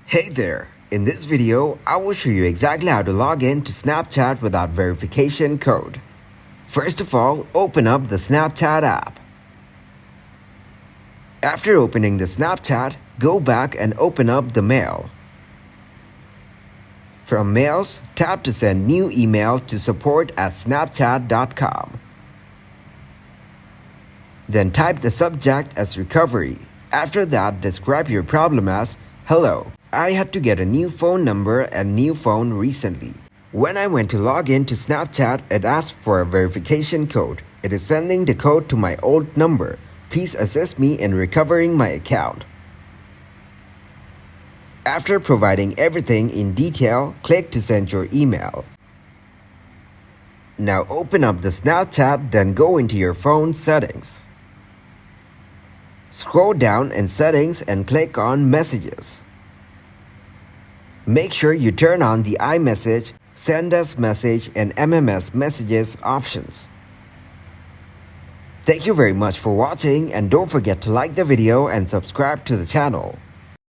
Hey there! In this video, I will show you exactly how to log in to Snapchat without verification code. First of all, open up the Snapchat app. After opening the Snapchat, go back and open up the mail. From Mails, tap to send new email to support@snapchat.com. Then type the subject as recovery. After that, describe your problem as, "Hello, I had to get a new phone number and new phone recently. When I went to log in to Snapchat, it asked for a verification code. It is sending the code to my old number. Please assist me in recovering my account." After providing everything in detail, click to send your email. Now open up the Snapchat, then go into your phone settings. Scroll down in Settings and click on Messages. Make sure you turn on the iMessage, Send Us Message, and MMS Messages options. Thank you very much for watching, and don't forget to like the video and subscribe to the channel.